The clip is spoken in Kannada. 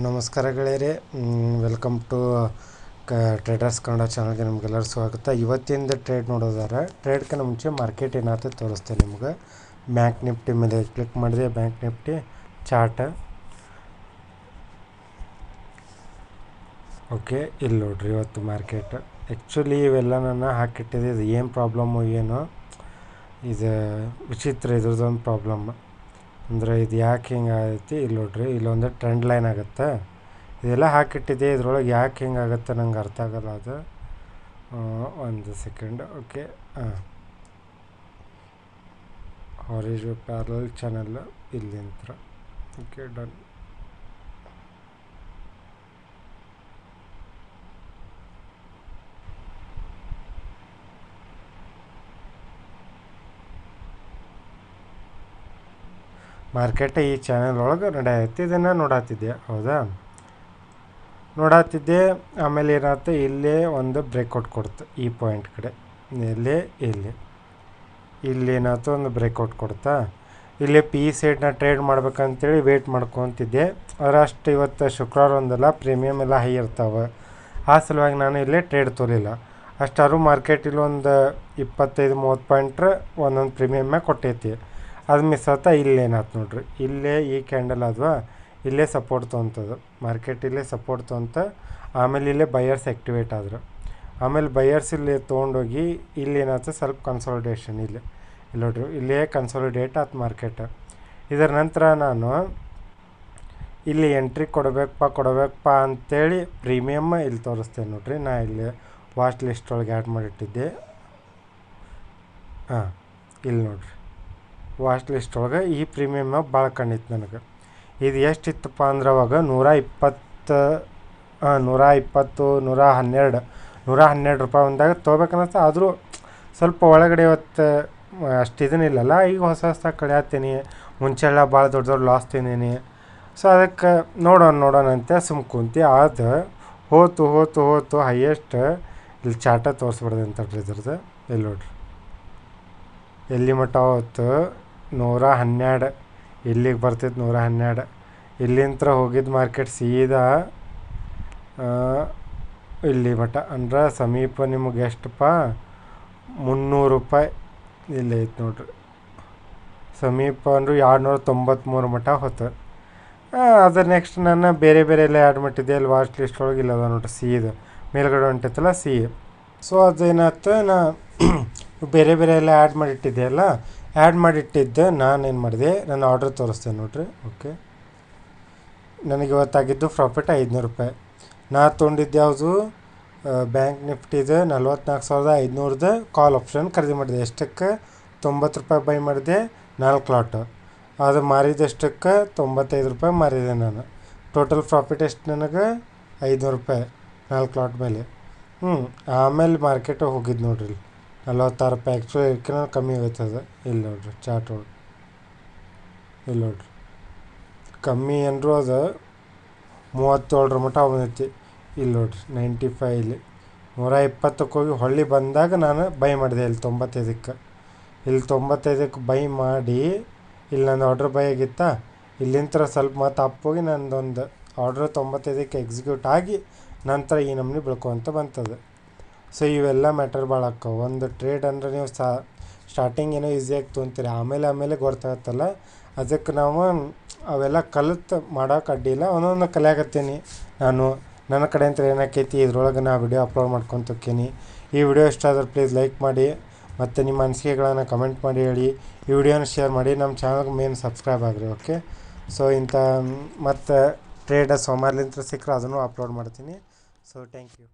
ನಮಸ್ಕಾರ ಗೆಳೆಯರೇ, ವೆಲ್ಕಮ್ ಟು ಟ್ರೇಡರ್ಸ್ ಕನ್ನಡ ಚಾನಲ್ಗೆ ನಿಮಗೆಲ್ಲರೂ ಸ್ವಾಗತ. ಇವತ್ತಿಂದ ಟ್ರೇಡ್ ನೋಡೋದಾರೆ. ಟ್ರೇಡ್ಕಿಂತ ಮುಂಚೆ ಮಾರ್ಕೆಟ್ ಏನಾಯ್ತು ತೋರಿಸ್ತೇನೆ ನಿಮ್ಗೆ. ಬ್ಯಾಂಕ್ ನಿಫ್ಟಿ ಮೇಲೆ ಕ್ಲಿಕ್ ಮಾಡಿದೆ. ಬ್ಯಾಂಕ್ ನಿಫ್ಟಿ ಚಾರ್ಟ್ ಓಕೆ, ಇಲ್ಲಿ ನೋಡ್ರಿ ಇವತ್ತು ಮಾರ್ಕೆಟ್. ಆ್ಯಕ್ಚುಲಿ ಇವೆಲ್ಲ ನಾನು ಹಾಕಿಟ್ಟಿದೆ. ಇದು ಏನು ಪ್ರಾಬ್ಲಮ್ಮು ಏನೋ ಇದು ವಿಚಿತ್ರ, ಇದ್ರದ್ದೊಂದು ಪ್ರಾಬ್ಲಮ್ ಅಂದರೆ ಇದು ಯಾಕೆ ಹಿಂಗೆ ಆಗೈತಿ. ಇಲ್ಲಿ ನೋಡ್ರಿ, ಇಲ್ಲೊಂದು ಟ್ರೆಂಡ್ ಲೈನ್ ಆಗುತ್ತೆ. ಇದೆಲ್ಲ ಹಾಕಿಟ್ಟಿದೆ, ಇದ್ರೊಳಗೆ ಯಾಕೆ ಹಿಂಗೆ ಆಗುತ್ತೆ ನಂಗೆ ಅರ್ಥ ಆಗಲ್ಲ. ಅದು ಒಂದು second. Okay, horizontal parallel channel ಇಲ್ಲಿಂತ್ರ. Okay, done. ಮಾರ್ಕೆಟ್ ಈ ಚಾನಲ್ ಒಳಗೆ ನಡೆಯತ್ತೆ. ಇದನ್ನು ನೋಡತ್ತಿದ್ದೆ, ಹೌದಾ, ನೋಡತ್ತಿದ್ದೆ. ಆಮೇಲೆ ಏನಾಯ್ತು, ಇಲ್ಲೇ ಒಂದು ಬ್ರೇಕ್ಔಟ್ ಕೊಡ್ತು ಈ ಪಾಯಿಂಟ್ ಕಡೆ. ಇಲ್ಲಿ ಏನಾಯ್ತು, ಒಂದು ಬ್ರೇಕ್ಔಟ್ ಕೊಡ್ತಾ. ಇಲ್ಲೇ ಪಿ ಸೈಡ್ನ ಟ್ರೇಡ್ ಮಾಡ್ಬೇಕಂತೇಳಿ ವೇಟ್ ಮಾಡ್ಕೊತಿದ್ದೆ. ಅಷ್ಟು ಇವತ್ತು ಶುಕ್ರವಾರ ಒಂದಲ್ಲ, ಪ್ರೀಮಿಯಮ್ ಎಲ್ಲ ಹೈ ಇರ್ತಾವೆ. ಆ ಸಲುವಾಗಿ ನಾನು ಇಲ್ಲೇ ಟ್ರೇಡ್ ತೊಲಿಲ್ಲ. ಅಷ್ಟಾರು ಮಾರ್ಕೆಟ್ ಇಲ್ಲೊಂದು 25-30 ಪಾಯಿಂಟ್ರ ಒಂದೊಂದು ಪ್ರೀಮಿಯಮ್ಮಾಗ ಕೊಟ್ಟೈತಿ. ಅದು ಮಿಸ್ ಆಯ್ತಾ. ಇಲ್ಲೇನಾಯ್ತು ನೋಡ್ರಿ, ಇಲ್ಲೇ ಈ ಕ್ಯಾಂಡಲ್ ಅದ್ವಾ, ಇಲ್ಲೇ ಸಪೋರ್ಟ್ ತೊಗೊಂತದು ಮಾರ್ಕೆಟ್. ಇಲ್ಲೇ ಸಪೋರ್ಟ್ ತೊಗೊಂತ ಆಮೇಲೆ ಇಲ್ಲೇ ಬಯರ್ಸ್ ಆ್ಯಕ್ಟಿವೇಟ್ ಆದರು. ಆಮೇಲೆ ಬಯರ್ಸ್ ಇಲ್ಲಿ ತೊಗೊಂಡೋಗಿ ಇಲ್ಲೇನಾಯ್ತು, ಸ್ವಲ್ಪ ಕನ್ಸಾಲಿಡೇಷನ್ ಇಲ್ಲಿ ನೋಡ್ರಿ, ಇಲ್ಲೇ ಕನ್ಸಾಲಿಡೇಟ್ ಆಯ್ತು ಮಾರ್ಕೆಟ್. ಇದರ ನಂತರ ನಾನು ಇಲ್ಲಿ ಎಂಟ್ರಿ ಕೊಡಬೇಕಪ್ಪ ಅಂಥೇಳಿ ಪ್ರೀಮಿಯಮ್ ಇಲ್ಲಿ ತೋರಿಸ್ತೇನೆ ನೋಡ್ರಿ. ನಾ ಇಲ್ಲಿ ವಾಚ್ ಲಿಸ್ಟ್ ಒಳಗೆ ಆ್ಯಡ್ ಮಾಡಿಟ್ಟಿದ್ದೆ. ಇಲ್ಲಿ ನೋಡ್ರಿ, ವಾಚ್ ಲಿಸ್ಟ್ ಒಳಗೆ ಈ ಪ್ರೀಮಿಯಮ್ ಭಾಳ ಕಂಡಿತ್ತು ನನಗೆ. ಇದು ಎಷ್ಟಿತ್ತಪ್ಪ ಅಂದ್ರೆ ಅವಾಗ 112 ರೂಪಾಯಿ ಒಂದಾಗ ತೊಗೋಬೇಕನ್ನತ್ತ. ಆದರೂ ಸ್ವಲ್ಪ ಒಳಗಡೆ ಇವತ್ತು ಅಷ್ಟು ಇದನ್ನಿಲ್ಲಲ್ಲ. ಈಗ ಹೊಸ ಕಳಿಯತ್ತೀನಿ. ಮುಂಚೆಲ್ಲ ಭಾಳ ದೊಡ್ಡ ಲಾಸ್ ತಿಂದೀನಿ. ಸೊ ಅದಕ್ಕೆ ನೋಡೋಣ ಅಂತ ಸುಮ್ಮ ಕುಂತು. ಅದು ಹೋತು ಹೈಯೆಸ್ಟ್ ಇಲ್ಲಿ ಚಾಟ ತೋರಿಸ್ಬಿಡ್ದೆ ಅಂತ ಇದ್ರದ್ದು. ಇಲ್ಲಿ ನೋಡ್ರಿ, ಎಲ್ಲಿ ಮಟ್ಟ ಹೋಯ್ತು, 112. ಇಲ್ಲಿಗೆ ಬರ್ತೈತೆ 112. ಇಲ್ಲಿಂದ ಹೋಗಿದ್ದು ಮಾರ್ಕೆಟ್ ಸೀದಾ ಇಲ್ಲಿ ಮಟ್ಟ. ಅಂದ್ರೆ ಸಮೀಪ ನಿಮಗೆ ಎಷ್ಟಪ್ಪ, 300 ರೂಪಾಯಿ ಇಲ್ಲಿ ಐತೆ ನೋಡ್ರಿ. ಸಮೀಪ ಅಂದ್ರೆ 293 ಮಟ್ಟ ಹೋತು. ಅದ್ರ ನೆಕ್ಸ್ಟ್ ನಾನು ಬೇರೆ ಎಲ್ಲ ಆ್ಯಡ್ ಮಾಡಿದ್ದೆ. ಅಲ್ಲಿ ವಾಚ್ ಲಿಸ್ಟ್ ಒಳಗೆ ಇಲ್ಲದ ನೋಡ್ರಿ, ಸೀದಾ ಮೇಲ್ಗಡೆ ಹೊಂಟೈತಲ್ಲ ಸೊ ಅದೇನಾಯ್ತು, ನಾ ಬೇರೆ ಎಲ್ಲ ಆ್ಯಡ್ ಮಾಡಿಟ್ಟಿದ್ದೆ ಅಲ್ಲ. ಆ್ಯಡ್ ಮಾಡಿಟ್ಟಿದ್ದು ನಾನೇನು ಮಾಡಿದೆ, ನನ್ನ ಆರ್ಡ್ರ್ ತೋರಿಸ್ತೇನೆ ನೋಡ್ರಿ. ಓಕೆ, ನನಗೆ ಇವತ್ತಾಗಿದ್ದು ಪ್ರಾಫಿಟ್ 500 ರೂಪಾಯಿ. ನಾ ತೊಗೊಂಡಿದ್ದು ಯಾವುದು, ಬ್ಯಾಂಕ್ ನಿಫ್ಟಿದು 44,500 ಕಾಲ್ ಆಪ್ಷನ್ ಖರೀದಿ ಮಾಡಿದೆ. ಎಷ್ಟಕ್ಕೆ, 90 ರೂಪಾಯಿ ಬೈ ಮಾಡಿದೆ, 4 ಲಾಟ್. ಅದು ಮಾರಿದಷ್ಟಕ್ಕೆ 95 ರೂಪಾಯಿ ಮಾರಿದೆ ನಾನು. ಟೋಟಲ್ ಪ್ರಾಫಿಟ್ ಎಷ್ಟು ನನಗೆ, 500 ರೂಪಾಯಿ 4 ಲಾಟ್ ಮೇಲೆ. ಆಮೇಲೆ ಮಾರ್ಕೆಟ್ ಹೋಗಿದ್ದು ನೋಡ್ರಿ, 46 ರೂಪಾಯಿ. ಆ್ಯಕ್ಚುಲಿ ಇದಕ್ಕಿಂತ ಕಮ್ಮಿ ಹೋಯ್ತದೆ. ಇಲ್ಲಿ ನೋಡ್ರಿ ಚಾರ್ಟ್ ಒಳಗೆ, ಇಲ್ಲಿ ನೋಡ್ರಿ, ಕಮ್ಮಿ ಅಂದರೂ ಅದು 37 ಮಟ್ಟ ಬಂದೈತಿ. ಇಲ್ಲಿ ನೋಡ್ರಿ 95. ಇಲ್ಲಿ 120ಕ್ಕೆ ಹೋಗಿ ಹೊಳ್ಳಿ ಬಂದಾಗ ನಾನು ಬೈ ಮಾಡಿದೆ ಇಲ್ಲಿ 95ಕ್ಕೆ. ಇಲ್ಲಿ 95ಕ್ಕೆ ಬೈ ಮಾಡಿ, ಇಲ್ಲಿ ನನ್ನ ಆರ್ಡ್ರ್ ಬೈ ಆಗಿತ್ತಾ. ಇಲ್ಲಿಂದ ಸ್ವಲ್ಪ ಮತ್ತೆ ಹೋಗಿ ನಂದೊಂದು ಆರ್ಡ್ರ್ 95ಕ್ಕೆ ಎಕ್ಸಿಕ್ಯೂಟ್ ಆಗಿ ನಂತರ ಈ ನಮ್ನಿ ಬೆಳ್ಕೊಂತ ಬಂತದೆ. ಸೊ ಇವೆಲ್ಲ ಮ್ಯಾಟರ್ ಭಾಳ ಆಕ್ಕವು. ಒಂದು ಟ್ರೇಡ್ ಅಂದರೆ ನೀವು ಸ್ಟಾರ್ಟಿಂಗ್ ಏನೋ ಈಸಿಯಾಗಿ ತೊಗೊಂತೀರಿ, ಆಮೇಲೆ ಗೊತ್ತಾಗತ್ತಲ್ಲ. ಅದಕ್ಕೆ ನಾವು ಅವೆಲ್ಲ ಕಲಿತು ಮಾಡೋಕೆ ಅಡ್ಡಿಲ್ಲ. ಒಂದೊಂದು ಕಲಿಯಾಕತ್ತೀನಿ ನಾನು. ನನ್ನ ಕಡೆ ಅಂತ ಏನಾಕೈತಿ, ಇದ್ರೊಳಗೆ ನಾ ವಿಡಿಯೋ ಅಪ್ಲೋಡ್ ಮಾಡ್ಕೊತ ಹೋಗ್ತೀನಿ. ಈ ವಿಡಿಯೋ ಇಷ್ಟ ಆದ್ರೆ ಪ್ಲೀಸ್ ಲೈಕ್ ಮಾಡಿ, ಮತ್ತು ನಿಮ್ಮ ಅನಿಸಿಕೆಗಳನ್ನು ಕಮೆಂಟ್ ಮಾಡಿ ಹೇಳಿ. ಈ ವಿಡಿಯೋನ ಶೇರ್ ಮಾಡಿ, ನಮ್ಮ ಚಾನಲ್ಗೆ ಮೇನ್ ಸಬ್ಸ್ಕ್ರೈಬ್ ಆಗಿರಿ. ಓಕೆ, ಸೊ ಇಂಥ ಮತ್ತು ಟ್ರೇಡ್ ಸೋಮವಾರಲಿಂದ ಸಿಕ್ಕರೆ ಅದನ್ನು ಅಪ್ಲೋಡ್ ಮಾಡ್ತೀನಿ. So thank you.